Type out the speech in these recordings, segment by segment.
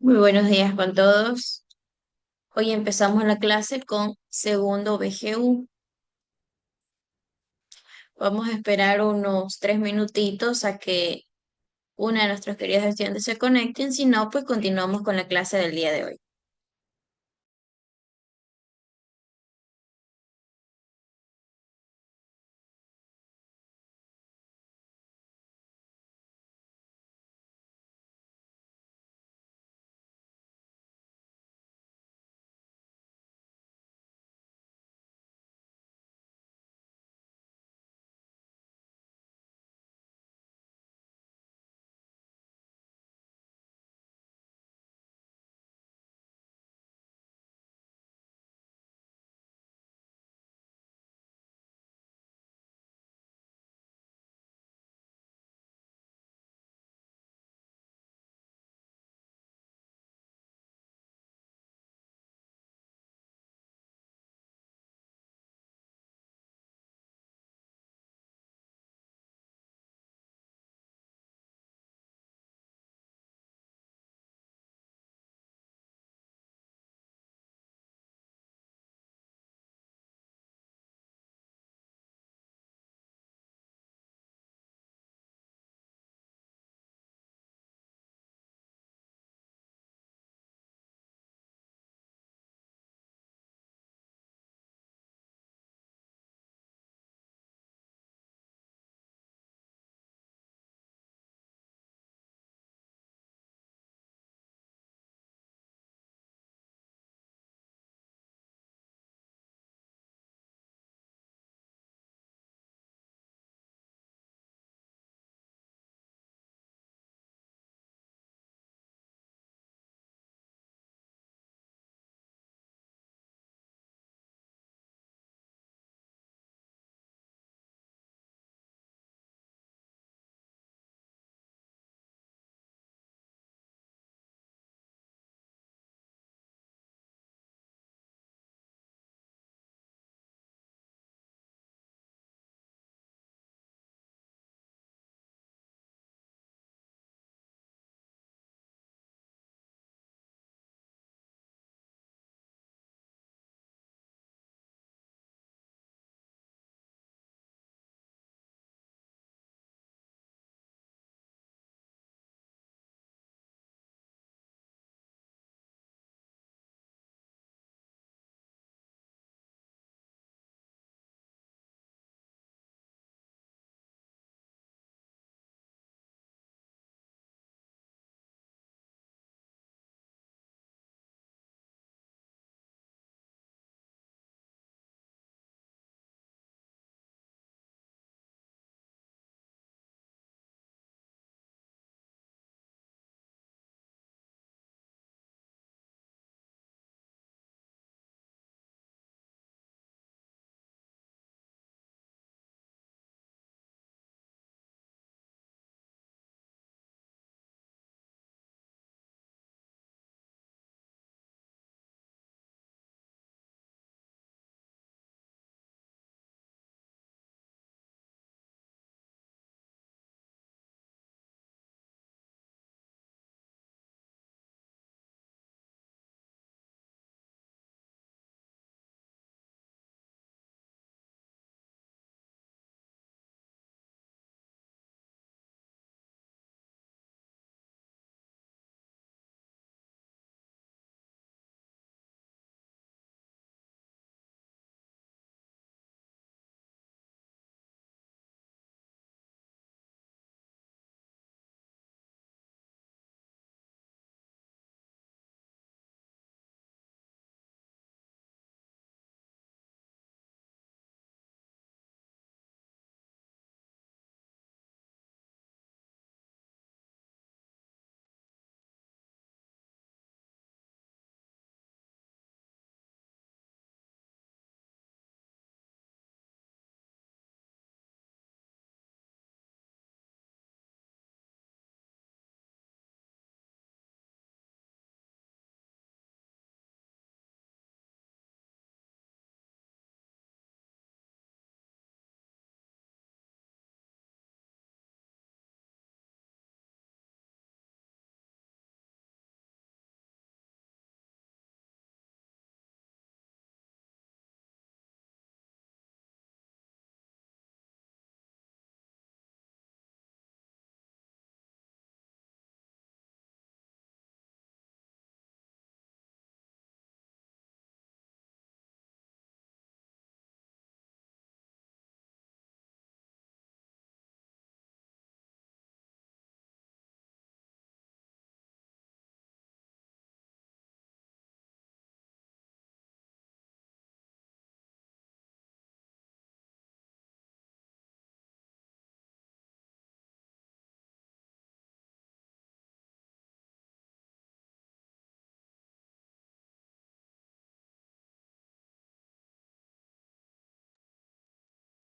Muy buenos días con todos. Hoy empezamos la clase con segundo BGU. Vamos a esperar unos 3 minutitos a que una de nuestros queridos estudiantes se conecten. Si no, pues continuamos con la clase del día de hoy.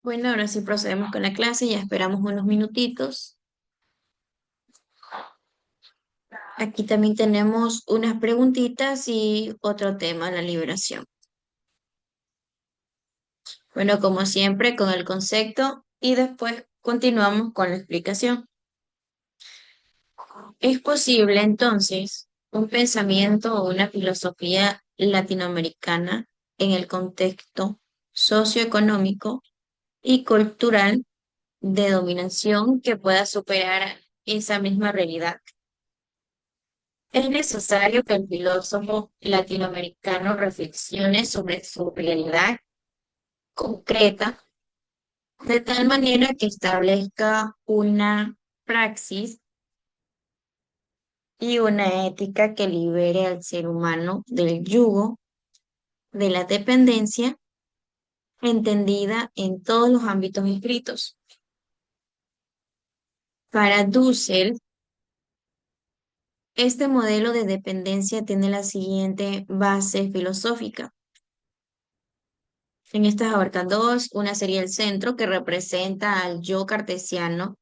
Bueno, ahora sí procedemos con la clase, ya esperamos unos minutitos. Aquí también tenemos unas preguntitas y otro tema, la liberación. Bueno, como siempre, con el concepto y después continuamos con la explicación. ¿Es posible entonces un pensamiento o una filosofía latinoamericana en el contexto socioeconómico y cultural de dominación que pueda superar esa misma realidad? Es necesario que el filósofo latinoamericano reflexione sobre su realidad concreta de tal manera que establezca una praxis y una ética que libere al ser humano del yugo de la dependencia entendida en todos los ámbitos escritos. Para Dussel, este modelo de dependencia tiene la siguiente base filosófica. En estas abarcan dos. Una sería el centro, que representa al yo cartesiano,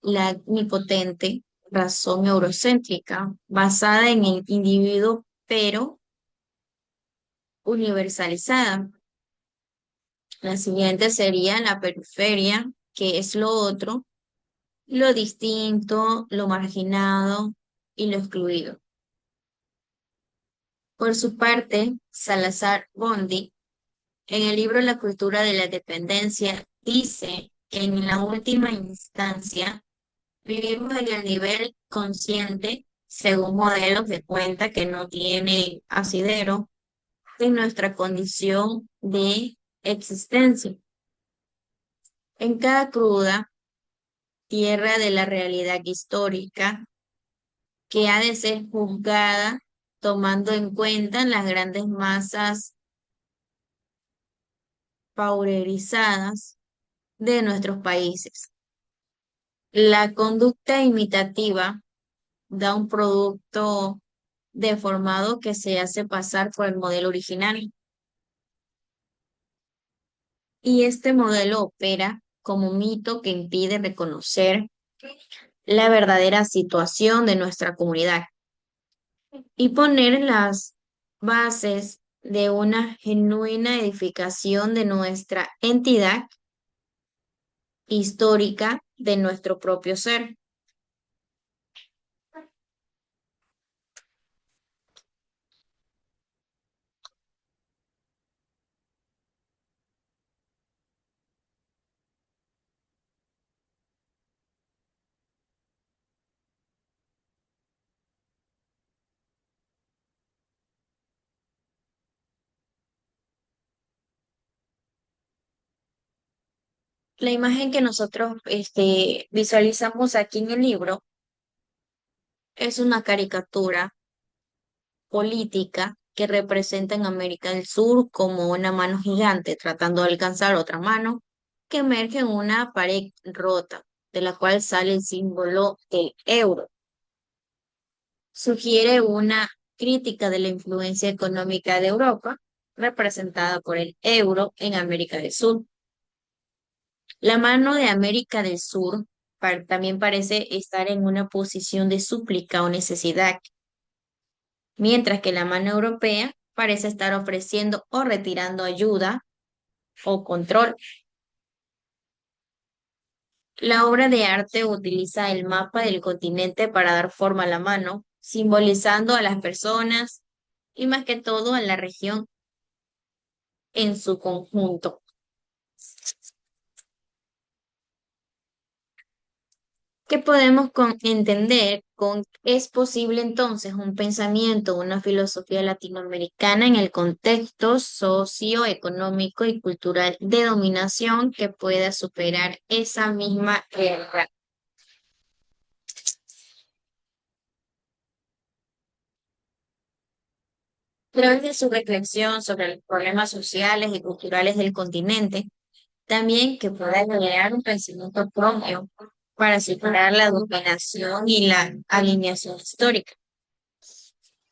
la omnipotente razón eurocéntrica, basada en el individuo, pero universalizada. La siguiente sería la periferia, que es lo otro, lo distinto, lo marginado y lo excluido. Por su parte, Salazar Bondi, en el libro La cultura de la dependencia, dice que en la última instancia vivimos en el nivel consciente, según modelos de cuenta que no tiene asidero, en nuestra condición de existencia. En cada cruda tierra de la realidad histórica que ha de ser juzgada tomando en cuenta las grandes masas pauperizadas de nuestros países. La conducta imitativa da un producto deformado que se hace pasar por el modelo original. Y este modelo opera como un mito que impide reconocer la verdadera situación de nuestra comunidad y poner las bases de una genuina edificación de nuestra entidad histórica, de nuestro propio ser. La imagen que nosotros visualizamos aquí en el libro es una caricatura política que representa en América del Sur como una mano gigante tratando de alcanzar otra mano que emerge en una pared rota, de la cual sale el símbolo del euro. Sugiere una crítica de la influencia económica de Europa, representada por el euro en América del Sur. La mano de América del Sur también parece estar en una posición de súplica o necesidad, mientras que la mano europea parece estar ofreciendo o retirando ayuda o control. La obra de arte utiliza el mapa del continente para dar forma a la mano, simbolizando a las personas y más que todo a la región en su conjunto. ¿Qué podemos entender con es posible entonces un pensamiento, una filosofía latinoamericana en el contexto socioeconómico y cultural de dominación que pueda superar esa misma realidad? A través de su reflexión sobre los problemas sociales y culturales del continente, también que pueda generar un pensamiento propio para superar la dominación y la alineación histórica.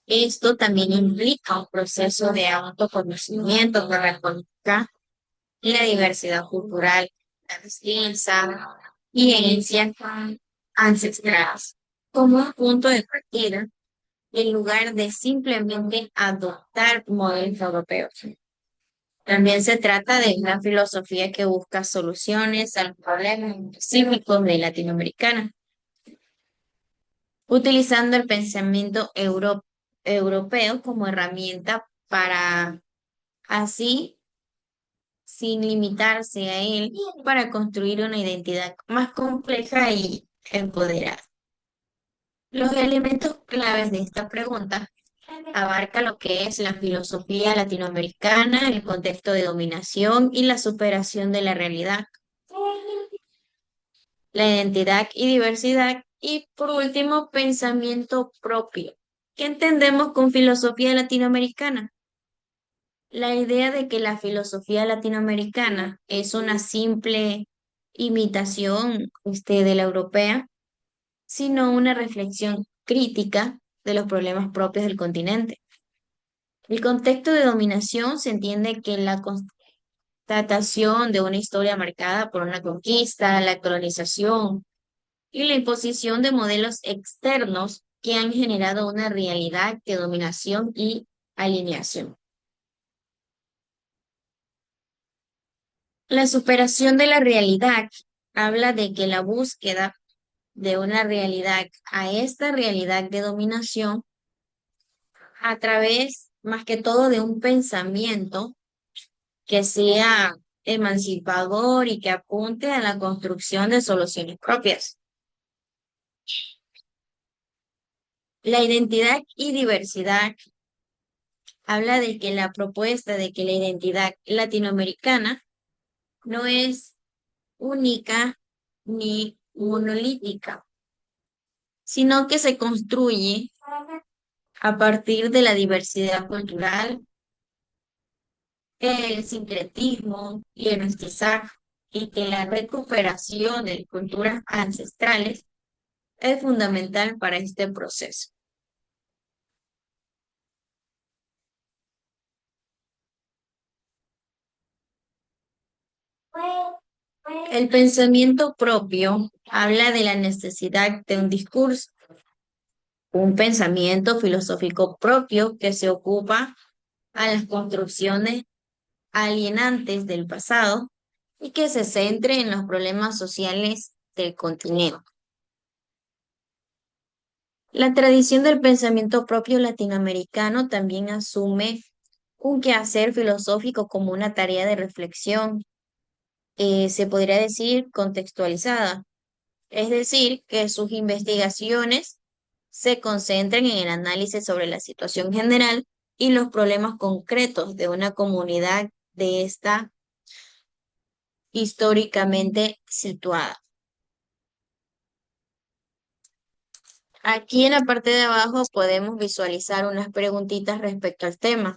Esto también implica un proceso de autoconocimiento que reconozca la diversidad cultural la ciencia y herencias ancestrales como un punto de partida en lugar de simplemente adoptar modelos europeos. También se trata de una filosofía que busca soluciones a los problemas específicos de Latinoamericana, utilizando el pensamiento europeo como herramienta para así, sin limitarse a él, para construir una identidad más compleja y empoderada. Los elementos claves de esta pregunta abarca lo que es la filosofía latinoamericana, el contexto de dominación y la superación de la realidad, la identidad y diversidad, y por último, pensamiento propio. ¿Qué entendemos con filosofía latinoamericana? La idea de que la filosofía latinoamericana es una simple imitación, de la europea, sino una reflexión crítica de los problemas propios del continente. El contexto de dominación se entiende que la constatación de una historia marcada por una conquista, la colonización y la imposición de modelos externos que han generado una realidad de dominación y alineación. La superación de la realidad habla de que la búsqueda de una realidad a esta realidad de dominación a través más que todo de un pensamiento que sea emancipador y que apunte a la construcción de soluciones propias. La identidad y diversidad habla de que la propuesta de que la identidad latinoamericana no es única ni monolítica, sino que se construye a partir de la diversidad cultural, el sincretismo y el mestizaje, y que la recuperación de culturas ancestrales es fundamental para este proceso. El pensamiento propio habla de la necesidad de un discurso, un pensamiento filosófico propio que se ocupa a las construcciones alienantes del pasado y que se centre en los problemas sociales del continente. La tradición del pensamiento propio latinoamericano también asume un quehacer filosófico como una tarea de reflexión, se podría decir contextualizada, es decir, que sus investigaciones se concentran en el análisis sobre la situación general y los problemas concretos de una comunidad de esta históricamente situada. Aquí en la parte de abajo podemos visualizar unas preguntitas respecto al tema.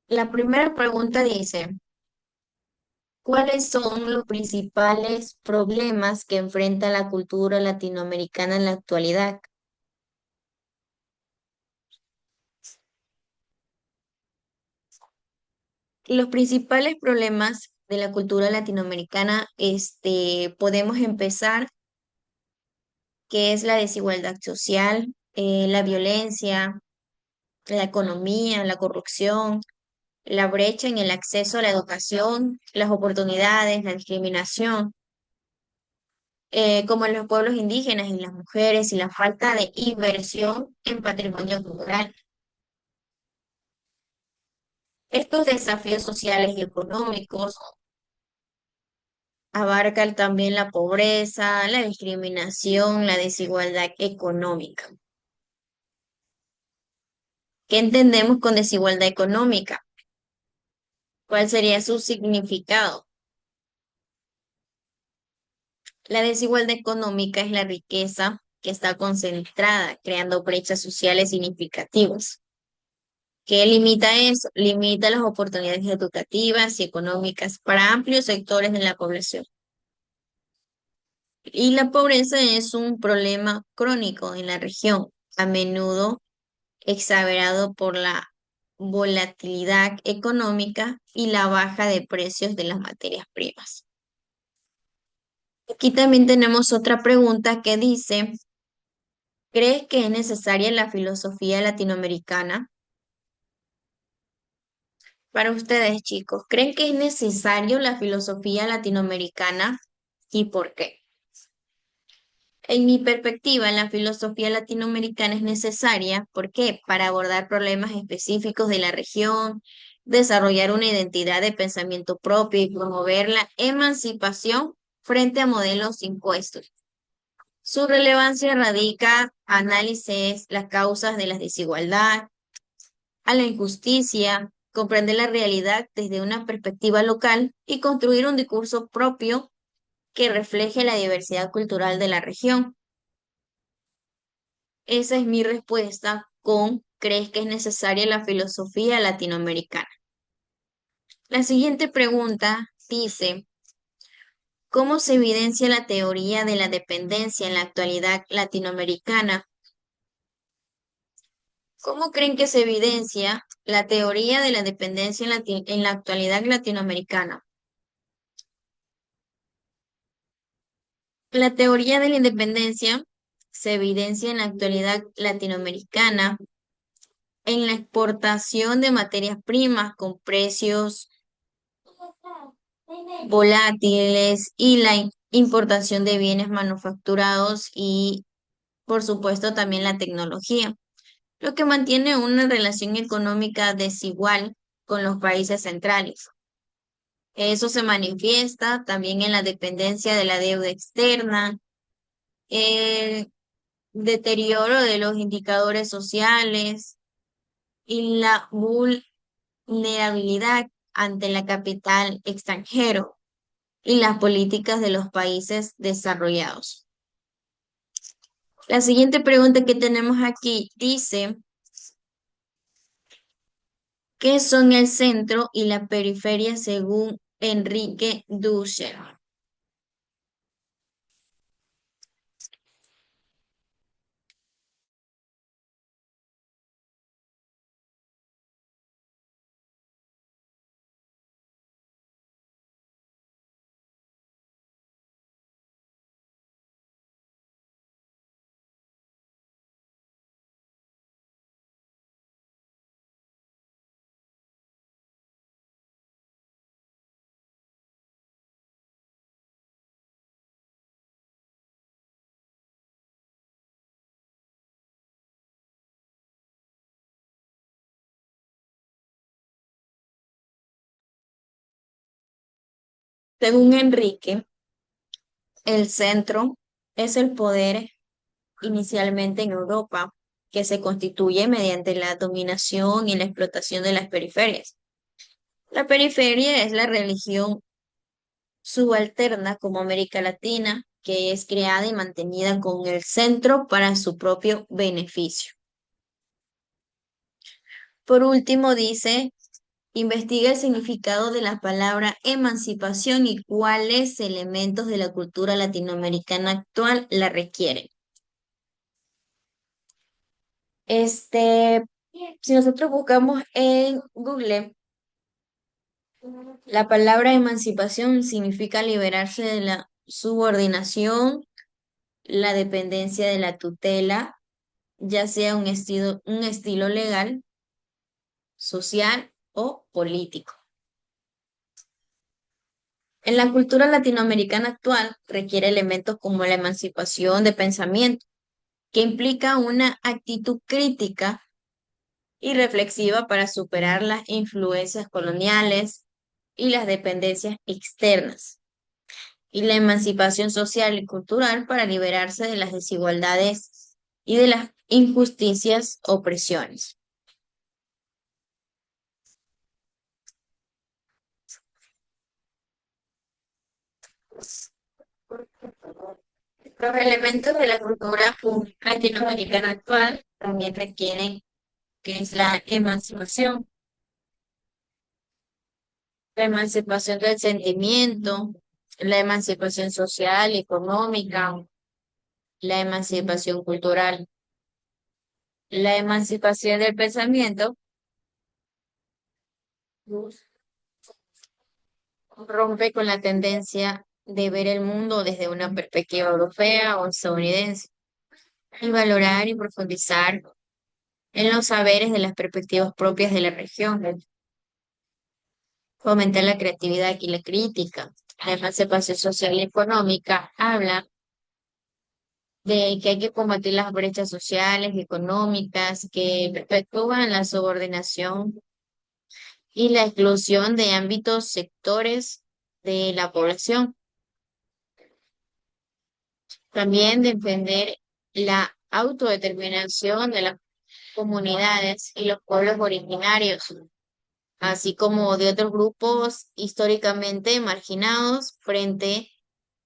La primera pregunta dice, ¿cuáles son los principales problemas que enfrenta la cultura latinoamericana en la actualidad? Los principales problemas de la cultura latinoamericana, podemos empezar, que es la desigualdad social, la violencia, la economía, la corrupción, la brecha en el acceso a la educación, las oportunidades, la discriminación, como en los pueblos indígenas y las mujeres, y la falta de inversión en patrimonio cultural. Estos desafíos sociales y económicos abarcan también la pobreza, la discriminación, la desigualdad económica. ¿Qué entendemos con desigualdad económica? ¿Cuál sería su significado? La desigualdad económica es la riqueza que está concentrada, creando brechas sociales significativas. ¿Qué limita eso? Limita las oportunidades educativas y económicas para amplios sectores de la población. Y la pobreza es un problema crónico en la región, a menudo exagerado por la volatilidad económica y la baja de precios de las materias primas. Aquí también tenemos otra pregunta que dice, ¿crees que es necesaria la filosofía latinoamericana? Para ustedes, chicos, ¿creen que es necesario la filosofía latinoamericana y por qué? En mi perspectiva, la filosofía latinoamericana es necesaria, ¿por qué? Para abordar problemas específicos de la región, desarrollar una identidad de pensamiento propio y promover la emancipación frente a modelos impuestos. Su relevancia radica análisis las causas de la desigualdad, a la injusticia, comprender la realidad desde una perspectiva local y construir un discurso propio que refleje la diversidad cultural de la región. Esa es mi respuesta con ¿crees que es necesaria la filosofía latinoamericana? La siguiente pregunta dice, ¿cómo se evidencia la teoría de la dependencia en la actualidad latinoamericana? ¿Cómo creen que se evidencia la teoría de la dependencia en la actualidad latinoamericana? La teoría de la independencia se evidencia en la actualidad latinoamericana en la exportación de materias primas con precios volátiles y la importación de bienes manufacturados y, por supuesto, también la tecnología, lo que mantiene una relación económica desigual con los países centrales. Eso se manifiesta también en la dependencia de la deuda externa, el deterioro de los indicadores sociales y la vulnerabilidad ante la capital extranjero y las políticas de los países desarrollados. La siguiente pregunta que tenemos aquí dice, ¿qué son el centro y la periferia según Enrique Dussel? Según Enrique, el centro es el poder inicialmente en Europa, que se constituye mediante la dominación y la explotación de las periferias. La periferia es la religión subalterna como América Latina, que es creada y mantenida con el centro para su propio beneficio. Por último, dice, investiga el significado de la palabra emancipación y cuáles elementos de la cultura latinoamericana actual la requieren. Este, si nosotros buscamos en Google, la palabra emancipación significa liberarse de la subordinación, la dependencia de la tutela, ya sea un estilo legal, social o político. En la cultura latinoamericana actual requiere elementos como la emancipación de pensamiento, que implica una actitud crítica y reflexiva para superar las influencias coloniales y las dependencias externas, y la emancipación social y cultural para liberarse de las desigualdades y de las injusticias, opresiones. Los elementos de la cultura latinoamericana actual también requieren que es la emancipación del sentimiento, la emancipación social, económica, la emancipación cultural, la emancipación del pensamiento Rompe con la tendencia de ver el mundo desde una perspectiva europea o estadounidense y valorar y profundizar en los saberes de las perspectivas propias de la región. Fomentar la creatividad y la crítica. La emancipación social y económica habla de que hay que combatir las brechas sociales y económicas que perpetúan la subordinación y la exclusión de ámbitos sectores de la población. También defender la autodeterminación de las comunidades y los pueblos originarios, así como de otros grupos históricamente marginados frente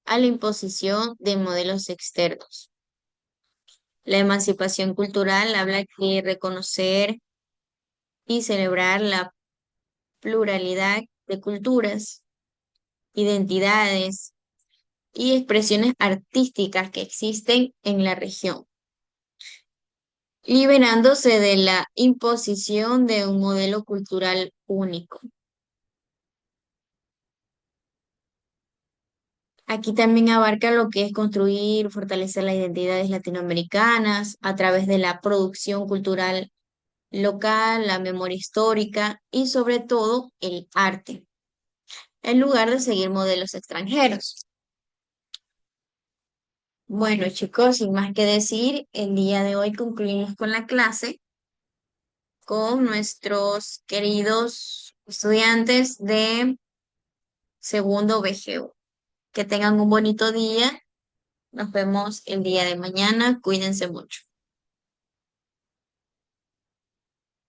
a la imposición de modelos externos. La emancipación cultural habla que reconocer y celebrar la pluralidad de culturas, identidades y expresiones artísticas que existen en la región, liberándose de la imposición de un modelo cultural único. Aquí también abarca lo que es construir, fortalecer las identidades latinoamericanas a través de la producción cultural local, la memoria histórica y sobre todo el arte, en lugar de seguir modelos extranjeros. Bueno, chicos, sin más que decir, el día de hoy concluimos con la clase con nuestros queridos estudiantes de segundo BGU. Que tengan un bonito día. Nos vemos el día de mañana. Cuídense mucho.